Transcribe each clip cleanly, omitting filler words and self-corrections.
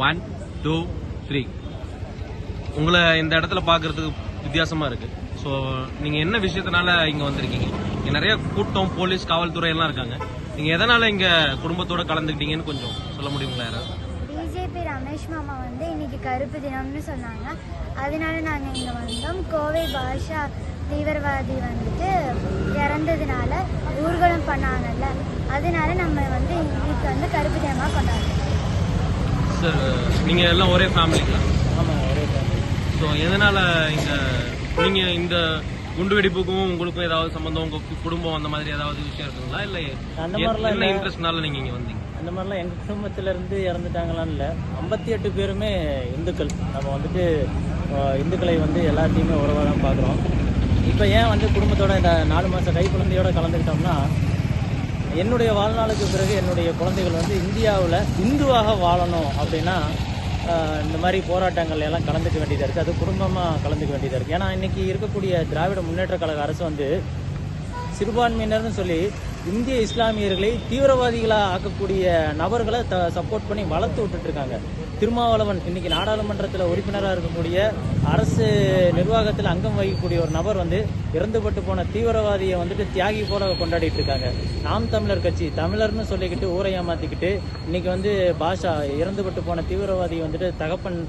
1 2 3. உங்களை இந்த இடத்துல பார்க்கறதுக்கு வித்தியாசமா இருக்கு. ஸோ நீங்க என்ன விஷயத்தினால இங்க வந்திருக்கீங்க? இங்க நிறைய கூட்டம், போலீஸ், காவல்துறை எல்லாம் இருக்காங்க. நீங்க எதனால இங்க குடும்பத்தோட கலந்துக்கிட்டீங்கன்னு கொஞ்சம் சொல்ல முடியுங்களா யாராவது? பிஜேபி ரமேஷ் மாமா வந்து இன்னைக்கு கருப்பு தினம்னு சொன்னாங்க. அதனால நாங்கள் இங்கே வந்தோம். கோவை பாஷா தீவிரவாதி வந்துட்டு இறந்ததுனால ஊர்வலம் பண்ணாங்கல்ல, அதனால நம்ம வந்து இன்னைக்கு வந்து கருப்பு தினமாக கொண்டாடுறோம். சார், நீங்க எல்லாம் ஒரே ஃபேமிலிங்களா? ஆமாம், ஒரே ஃபேமிலி. ஸோ எதனால இங்க நீங்க இந்த குண்டு வெடிப்புக்கும் உங்களுக்கும் ஏதாவது சம்பந்தம், உங்க குடும்பம் அந்த மாதிரி ஏதாவது விஷயம் இருக்குங்களா? இல்லை அந்த மாதிரிலாம் என்ன இன்ட்ரெஸ்ட்னால நீங்க இங்க வந்தீங்க? அந்த மாதிரிலாம் எங்கள் குடும்பத்திலேருந்து இறந்துட்டாங்களான்னு இல்லை. 58 பேருமே இந்துக்கள். நம்ம வந்துட்டு இந்துக்களை வந்து எல்லாத்தையுமே உறவாக தான் பார்க்குறோம். இப்போ ஏன் வந்து குடும்பத்தோட இந்த 4 மாத கை குழந்தையோட கலந்துக்கிட்டோம்னா, என்னுடைய வாழ்நாளுக்கு பிறகு என்னுடைய குழந்தைகள் வந்து இந்தியாவில் இந்துவாக வாழணும் அப்படின்னா இந்த மாதிரி போராட்டங்கள் எல்லாம் கலந்துக்க வேண்டியதாக இருக்குது. அது குடும்பமாக கலந்துக்க வேண்டியதாக இருக்குது. ஏன்னா இன்றைக்கி இருக்கக்கூடிய திராவிட முன்னேற்ற கழக அரசு வந்து சிறுபான்மையினர்னு சொல்லி இந்திய இஸ்லாமியர்களை தீவிரவாதிகளாக ஆக்கக்கூடிய நபர்களை சப்போர்ட் பண்ணி வளர்த்து விட்டுட்ருக்காங்க. திருமாவளவன் இன்னைக்கு நாடாளுமன்றத்தில் உறுப்பினராக இருக்கக்கூடிய அரசு நிர்வாகத்தில் அங்கம் வகிக்கக்கூடிய ஒரு நபர் வந்து இறந்துபட்டு போன தீவிரவாதியை வந்துட்டு தியாகி போல கொண்டாடிட்டு இருக்காங்க. நாம் தமிழர் கட்சி தமிழர்னு சொல்லிக்கிட்டு ஊரை ஏமாத்திக்கிட்டு இன்னைக்கு வந்து பாஷா இறந்துபட்டு போன தீவிரவாதி வந்துட்டு தகப்பன்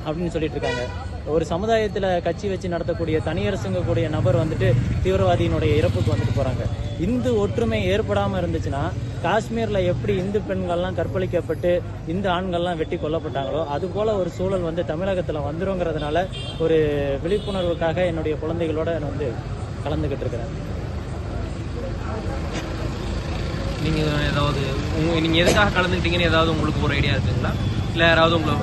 அப்படின்னு சொல்லிட்டு இருக்காங்க. ஒரு சமுதாயத்தில் கட்சி வச்சு நடத்தக்கூடிய தனியரசுங்கக்கூடிய நபர் வந்துட்டு தீவிரவாதியினுடைய இறப்புக்கு வந்துட்டு போகிறாங்க. இந்து ஒற்றுமை ஏற்படாமல் இருந்துச்சுன்னா காஷ்மீரில் எப்படி இந்து பெண்கள்லாம் கற்பழிக்கப்பட்டு இந்து ஆண்கள்லாம் வெட்டி கொல்லப்பட்டாங்களோ அதுபோல் ஒரு சூழல் வந்து தமிழகத்தில் வந்துருங்கிறதுனால ஒரு விழிப்புணர்வுக்காக என்னுடைய குழந்தைகளோட நான் வந்து கலந்துக்கிட்டு இருக்கிறேன். நீங்க ஏதாவது நீங்க எதுக்காக கலந்துக்கிட்டீங்கன்னு ஏதாவது உங்களுக்கு ஒரு ஐடியா இருக்குங்களா? இல்லை யாராவது உங்களை